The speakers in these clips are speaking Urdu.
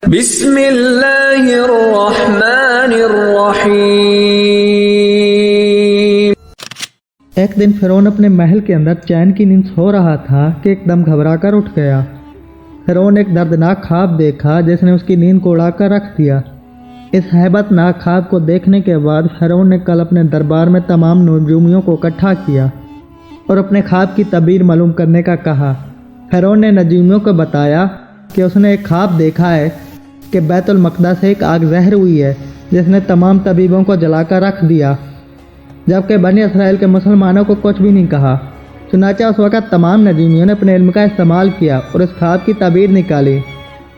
بسم اللہ الرحمن الرحیم۔ ایک دن فرعون اپنے محل کے اندر چین کی نیند سو رہا تھا کہ ایک دم گھبرا کر اٹھ گیا۔ فرعون نے ایک دردناک خواب دیکھا جس نے اس کی نیند کو اڑا کر رکھ دیا۔ اس ہیبت ناک خواب کو دیکھنے کے بعد فرعون نے کل اپنے دربار میں تمام نجومیوں کو اکٹھا کیا اور اپنے خواب کی تعبیر معلوم کرنے کا کہا۔ فرعون نے نجومیوں کو بتایا کہ اس نے ایک خواب دیکھا ہے کہ بیت المقدس سے ایک آگ ظاہر ہوئی ہے جس نے تمام طبیبوں کو جلا کر رکھ دیا، جبکہ بنی اسرائیل کے مسلمانوں کو کچھ بھی نہیں کہا۔ چنانچہ اس وقت تمام نجومیوں نے اپنے علم کا استعمال کیا اور اس خواب کی تعبیر نکالی،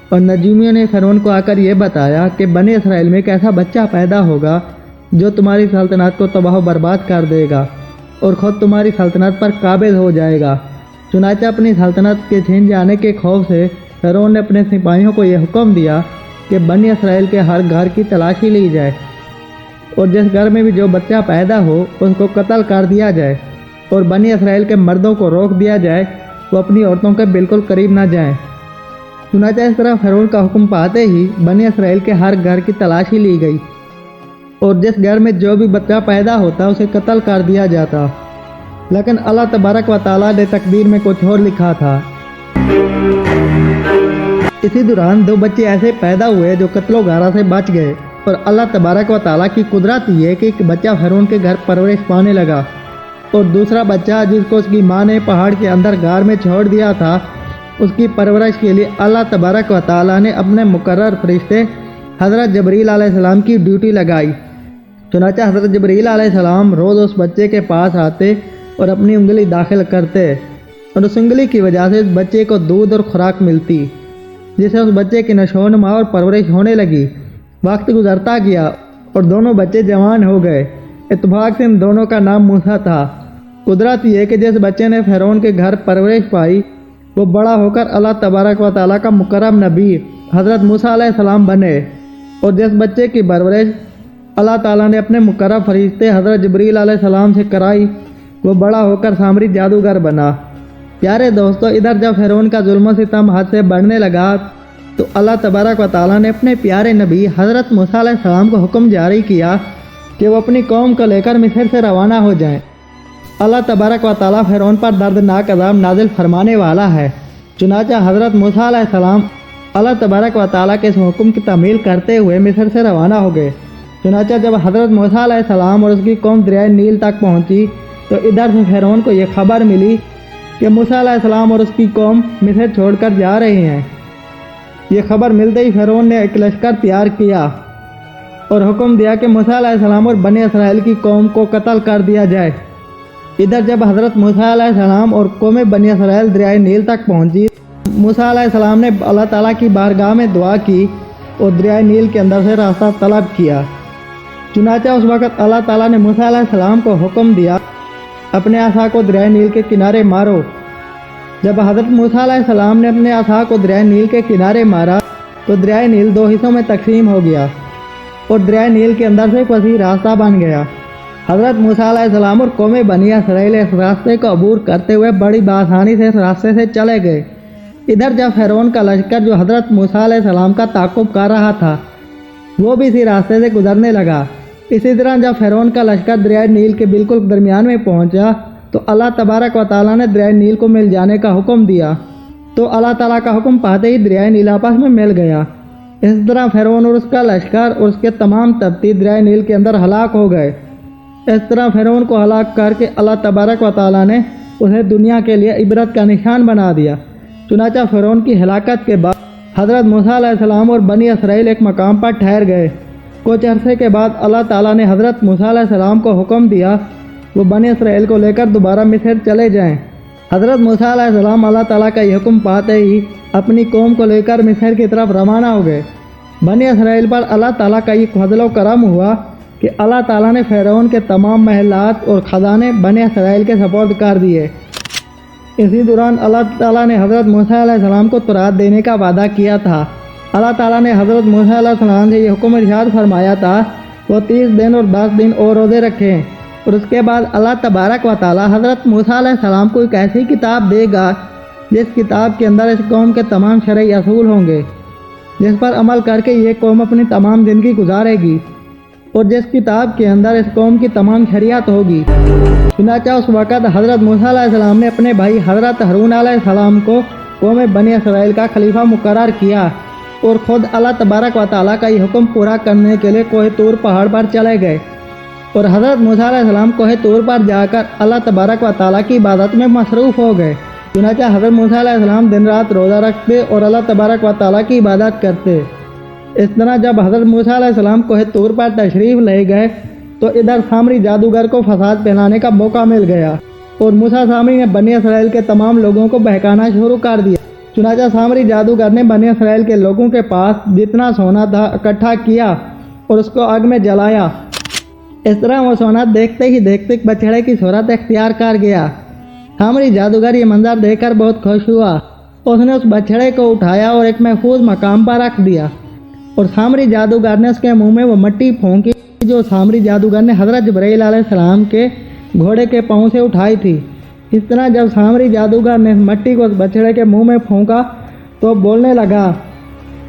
اور نجومیوں نے فرعون کو آ کر یہ بتایا کہ بنی اسرائیل میں ایک ایسا بچہ پیدا ہوگا جو تمہاری سلطنت کو تباہ و برباد کر دے گا اور خود تمہاری سلطنت پر قابض ہو جائے گا۔ چنانچہ اپنی سلطنت کے چھین جانے کے خوف سے فرعون نے اپنے سپاہیوں کو یہ حکم دیا کہ بنی اسرائیل کے ہر گھر کی تلاشی لی جائے اور جس گھر میں بھی جو بچہ پیدا ہو اس کو قتل کر دیا جائے، اور بنی اسرائیل کے مردوں کو روک دیا جائے وہ اپنی عورتوں کے بالکل قریب نہ جائیں۔ چنانچہ اس طرح فرعون کا حکم پاتے ہی بنی اسرائیل کے ہر گھر کی تلاشی لی گئی اور جس گھر میں جو بھی بچہ پیدا ہوتا اسے قتل کر دیا جاتا، لیکن اللہ تبارک و تعالیٰ نے تقدیر میں کچھ اور لکھا تھا۔ اسی دوران دو بچے ایسے پیدا ہوئے جو قتل و غارت سے بچ گئے، اور اللہ تبارک و تعالیٰ کی قدرت یہ کہ ایک بچہ فرعون کے گھر پرورش پانے لگا، اور دوسرا بچہ جس کو اس کی ماں نے پہاڑ کے اندر غار میں چھوڑ دیا تھا، اس کی پرورش کے لیے اللہ تبارک و تعالیٰ نے اپنے مقرر فرشتے حضرت جبریل علیہ السلام کی ڈیوٹی لگائی۔ چنانچہ حضرت جبریل علیہ السلام روز اس بچے کے پاس آتے اور اپنی انگلی داخل کرتے، اور اس انگلی کی وجہ سے اس بچے کو دودھ اور خوراک ملتی، جس سے اس بچے کی نشو و نما اور پرورش ہونے لگی۔ وقت گزرتا گیا اور دونوں بچے جوان ہو گئے۔ اتفاق سے ان دونوں کا نام موسیٰ تھا۔ قدرت یہ کہ جس بچے نے فرعون کے گھر پرورش پائی وہ بڑا ہو کر اللہ تبارک و تعالیٰ کا مکرم نبی حضرت موسیٰ علیہ السلام بنے، اور جس بچے کی پرورش اللہ تعالیٰ نے اپنے مقرب فرشتے حضرت جبریل علیہ السلام سے کرائی وہ بڑا ہو کر سامری جادوگر بنا۔ پیارے دوستو، ادھر جب فرعون کا ظلم و ستم حد سے بڑھنے لگا تو اللہ تبارک و تعالیٰ نے اپنے پیارے نبی حضرت موسیٰ علیہ السلام کو حکم جاری کیا کہ وہ اپنی قوم کو لے کر مصر سے روانہ ہو جائیں۔ اللہ تبارک و تعالیٰ فرعون پر دردناک عذاب نازل فرمانے والا ہے۔ چنانچہ حضرت موسیٰ علیہ السلام اللہ تبارک و تعالیٰ کے اس حکم کی تعمیل کرتے ہوئے مصر سے روانہ ہو گئے۔ چنانچہ جب حضرت موسیٰ علیہ السلام اور اس کی قوم دریائے نیل تک پہنچی تو ادھر سے فرعون کو یہ خبر ملی کہ موسیٰ علیہ السلام اور اس کی قوم مصر چھوڑ کر جا رہے ہیں۔ یہ خبر ملتے ہی فرعون نے ایک لشکر تیار کیا اور حکم دیا کہ موسیٰ علیہ السلام اور بنی اسرائیل کی قوم کو قتل کر دیا جائے۔ ادھر جب حضرت موسیٰ علیہ السلام اور قوم بنی اسرائیل دریائے نیل تک پہنچی، موسیٰ علیہ السلام نے اللہ تعالیٰ کی بارگاہ میں دعا کی اور دریائے نیل کے اندر سے راستہ طلب کیا۔ چنانچہ اس وقت اللہ تعالیٰ نے موسیٰ علیہ السلام کو حکم دیا اپنے عصا کو دریائے نیل کے کنارے مارو۔ جب حضرت موسیٰ علیہ السلام نے اپنے عصا کو دریائے نیل کے کنارے مارا تو دریائے نیل دو حصوں میں تقسیم ہو گیا اور دریائے نیل کے اندر سے ایک وسیع راستہ بن گیا۔ حضرت موسیٰ علیہ السلام اور قوم بنی اسرائیل اس راستے کو عبور کرتے ہوئے بڑی بآسانی سے اس راستے سے چلے گئے۔ ادھر جب فرعون کا لشکر جو حضرت موسیٰ علیہ السلام کا تعاقب کر رہا تھا وہ بھی اسی راستے سے گزرنے لگا۔ اسی طرح جب فرعون کا لشکر دریائے نیل کے بالکل درمیان میں پہنچا تو اللہ تبارک و تعالیٰ نے دریائے نیل کو مل جانے کا حکم دیا، تو اللہ تعالیٰ کا حکم پاتے ہی دریائے نیل آپس میں مل گیا۔ اس طرح فرعون اور اس کا لشکر اور اس کے تمام تبتی دریائے نیل کے اندر ہلاک ہو گئے۔ اس طرح فرعون کو ہلاک کر کے اللہ تبارک و تعالیٰ نے اسے دنیا کے لیے عبرت کا نشان بنا دیا۔ چنانچہ فرعون کی ہلاکت کے بعد حضرت موسیٰ علیہ السلام اور بنی اسرائیل ایک مقام پر ٹھہر گئے۔ کچھ عرصے کے بعد اللہ تعالیٰ نے حضرت موسیٰ علیہ السلام کو حکم دیا وہ بنی اسرائیل کو لے کر دوبارہ مصر چلے جائیں۔ حضرت موسیٰ علیہ السلام اللہ تعالیٰ کا یہ حکم پاتے ہی اپنی قوم کو لے کر مصر کی طرف روانہ ہو گئے۔ بنی اسرائیل پر اللہ تعالیٰ کا یہ فضل و کرم ہوا کہ اللہ تعالیٰ نے فرعون کے تمام محلات اور خزانے بنی اسرائیل کے سپرد کر دیے۔ اسی دوران اللہ تعالیٰ نے حضرت موسیٰ علیہ السلام کو تورات دینے کا وعدہ کیا تھا۔ اللہ تعالیٰ نے حضرت موسیٰ علیہ السلام سے یہ حکم ارشاد فرمایا تھا وہ 30 دن اور 10 دن اور روزے رکھیں، اور اس کے بعد اللہ تبارک و تعالیٰ حضرت موسیٰ علیہ السلام کو ایک ایسی کتاب دے گا جس کتاب کے اندر اس قوم کے تمام شرعی اصول ہوں گے۔ جس پر عمل کر کے یہ قوم اپنی تمام زندگی گزارے گی اور جس کتاب کے اندر اس قوم کی تمام شریعت ہوگی۔ چنانچہ اس وقت حضرت موسیٰ علیہ السلام نے اپنے بھائی حضرت ہارون علیہ السلام کو قوم بنی اسرائیل کا خلیفہ مقرر کیا اور خود اللہ تبارک و تعالیٰ کا یہ حکم پورا کرنے کے لیے کوہ طور پہاڑ پر چلے گئے، اور حضرت موسیٰ علیہ السلام کوہ طور پر جا کر اللہ تبارک و تعالیٰ کی عبادت میں مصروف ہو گئے۔ چنانچہ حضرت موسیٰ علیہ السلام دن رات روزہ رکھتے اور اللہ تبارک و تعالیٰ کی عبادت کرتے۔ اس طرح جب حضرت موسیٰ علیہ السلام کوہ طور پر تشریف لے گئے تو ادھر سامری جادوگر کو فساد پھیلانے کا موقع مل گیا، اور موسیٰ سامری نے بنی اسرائیل کے تمام لوگوں کو بہکانا شروع کر دیا۔ چنانچہ سامری جادوگر نے بنی اسرائیل کے لوگوں کے پاس جتنا سونا تھا اکٹھا کیا اور اس کو آگ میں جلایا۔ اس طرح وہ سونا دیکھتے ہی دیکھتے ایک بچڑے کی صورت اختیار کر گیا۔ سامری جادوگر یہ منظر دیکھ کر بہت خوش ہوا، اس نے اس بچڑے کو اٹھایا اور ایک محفوظ مقام پر رکھ دیا، اور سامری جادوگر نے اس کے منہ میں وہ مٹی پھونکی جو سامری جادوگر نے حضرت جبرائیل علیہ السلام کے گھوڑے کے پاؤں سے اٹھائی تھی۔ اس طرح جب سامری جادوگر نے مٹی کو اس بچڑے کے منہ میں پھونکا تو بولنے لگا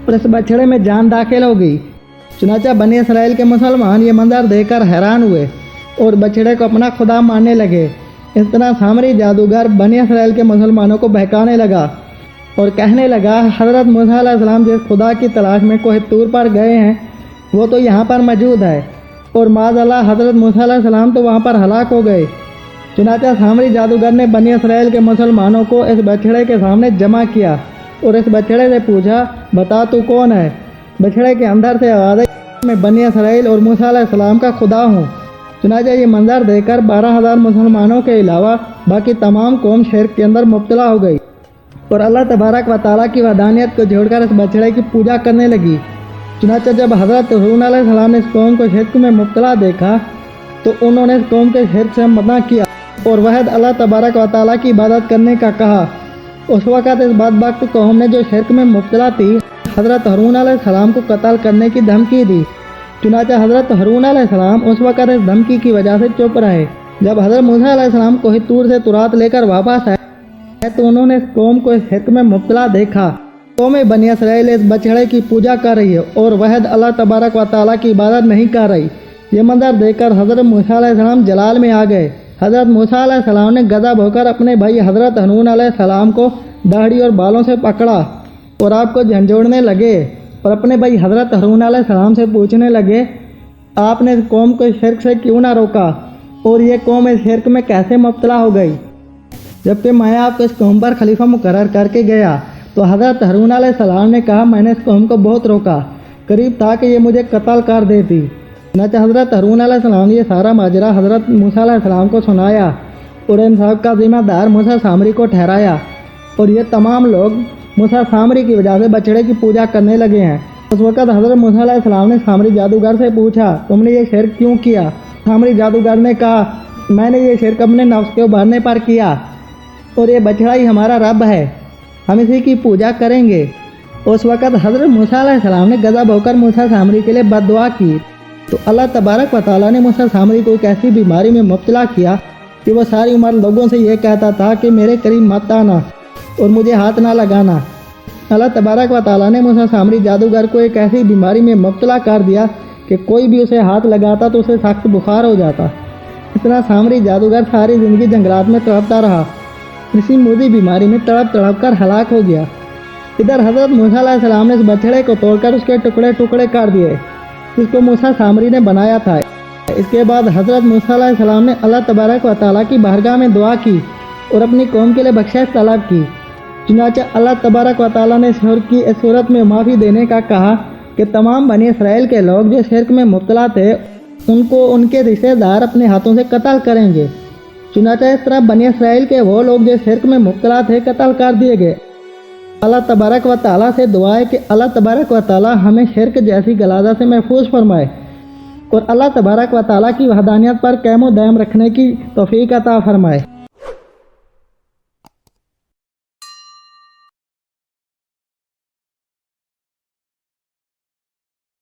اور اس بچڑے میں جان داخل ہو گئی۔ چنانچہ بنی اسرائیل کے مسلمان یہ منظر دیکھ کر حیران ہوئے اور بچڑے کو اپنا خدا ماننے لگے۔ اس طرح سامری جادوگر بنی اسرائیل کے مسلمانوں کو بہکانے لگا اور کہنے لگا حضرت موسیٰ علیہ السلام جس خدا کی تلاش میں کوہ طور پر گئے ہیں وہ تو یہاں پر موجود ہے، اور معاذ اللہ حضرت موسیٰ علیہ السلام تو وہاں پر ہلاک ہو گئے۔ چنانچہ سامری جادوگر نے بنی اسرائیل کے مسلمانوں کو اس بچڑے کے سامنے جمع کیا اور اس بچڑے سے پوچھا بتا تو کون ہے؟ بچڑے کے اندر سے آواز آئی میں بنی اسرائیل اور موسیٰ علیہ السلام کا خدا ہوں۔ چنانچہ یہ منظر دیکھ کر 12,000 مسلمانوں کے علاوہ باقی تمام قوم شرک کے اندر مبتلا ہو گئی اور اللہ تبارک و تعالیٰ کی وحدانیت کو چھوڑ کر اس بچڑے کی پوجا کرنے لگی۔ چنانچہ جب حضرت ہارون علیہ السلام نے اس قوم کو شرک میں مبتلا دیکھا تو انہوں نے اس قوم کے شرک سے منع کیا اور واحد اللہ تبارک و تعالیٰ کی عبادت کرنے کا کہا۔ اس وقت اس بدبخت قوم نے جو شرک میں مبتلا تھی حضرت ہارون علیہ السلام کو قتل کرنے کی دھمکی دی۔ چنانچہ حضرت ہارون علیہ السلام اس وقت اس دھمکی کی وجہ سے چپ رہے۔ جب حضرت موسیٰ علیہ السلام کوہ طور سے تورات لے کر واپس آئے تو انہوں نے اس قوم کو اس شرک میں مبتلا دیکھا۔ قوم بنی اسرائیل اس بچڑے کی پوجا کر رہی ہے اور واحد اللہ تبارک و تعالیٰ کی عبادت نہیں کر رہی۔ یہ منظر دیکھ کر حضرت موسیٰ علیہ السلام جلال میں آ گئے۔ حضرت موسیٰ علیہ السلام نے غضب ہو کر اپنے بھائی حضرت ہارون علیہ السلام کو داڑھی اور بالوں سے پکڑا اور آپ کو جھنجھوڑنے لگے اور اپنے بھائی حضرت ہارون علیہ السلام سے پوچھنے لگے آپ نے اس قوم کو شرک سے کیوں نہ روکا اور یہ قوم اس شرک میں کیسے مبتلا ہو گئی، جبکہ میں آپ کو اس قوم پر خلیفہ مقرر کر کے گیا۔ تو حضرت ہارون علیہ السلام نے کہا میں نے اس قوم کو بہت روکا، قریب تھا کہ یہ مجھے قتل کر دیتی۔ چنانچہ حضرت ہارون علیہ السلام نے یہ سارا ماجرا حضرت موسیٰ علیہ السلام کو سنایا اور ان سب کا ذمہ دار موسیٰ سامری کو ٹھہرایا، اور یہ تمام لوگ موسیٰ سامری کی وجہ سے بچڑے کی پوجا کرنے لگے ہیں۔ اس وقت حضرت موسیٰ علیہ السلام نے سامری جادوگر سے پوچھا تم نے یہ شرک کیوں کیا؟ سامری جادوگر نے کہا میں نے یہ شرک اپنے نفس کے ابھرنے پر کیا اور یہ بچڑا ہی ہمارا رب ہے، ہم اسی کی پوجا کریں گے۔ اس وقت حضرت موسیٰ علیہ السلام نے غضب ہو کر موسیٰ سامری کے لیے بد دعا کی تو اللہ تبارک و تعالیٰ نے موسیٰ سامری کو ایک ایسی بیماری میں مبتلا کیا کہ وہ ساری عمر لوگوں سے یہ کہتا تھا کہ میرے قریب مت آنا اور مجھے ہاتھ نہ لگانا۔ اللہ تبارک و تعالیٰ نے موسیٰ سامری جادوگر کو ایک ایسی بیماری میں مبتلا کر دیا کہ کوئی بھی اسے ہاتھ لگاتا تو اسے سخت بخار ہو جاتا۔ اس طرح سامری جادوگر ساری زندگی جنگلات میں تڑپتا رہا، اسی موذی بیماری میں تڑپ تڑپ کر ہلاک ہو گیا۔ ادھر حضرت موسیٰ علیہ السلام نے اس بچڑے کو توڑ کر اس کے ٹکڑے ٹکڑے کر دیے جس کو موسیٰ سامری نے بنایا تھا۔ اس کے بعد حضرت موسیٰ علیہ السلام نے اللہ تبارک و تعالیٰ کی بارگاہ میں دعا کی اور اپنی قوم کے لیے بخشش طلب کی۔ چنانچہ اللہ تبارک و تعالیٰ نے شرک کی اس صورت میں معافی دینے کا کہا کہ تمام بنی اسرائیل کے لوگ جو شرک میں مبتلا تھے ان کو ان کے رشتہ دار اپنے ہاتھوں سے قتل کریں گے۔ چنانچہ اس طرح بنی اسرائیل کے وہ لوگ جو شرک میں مبتلا تھے قتل کر دیے گئے۔ اللہ تبارک و تعالیٰ سے دعا ہے کہ اللہ تبارک و تعالیٰ ہمیں شرک جیسی غلاظت سے محفوظ فرمائے اور اللہ تبارک و تعالیٰ کی وحدانیت پر قائم و دائم رکھنے کی توفیق عطا فرمائے۔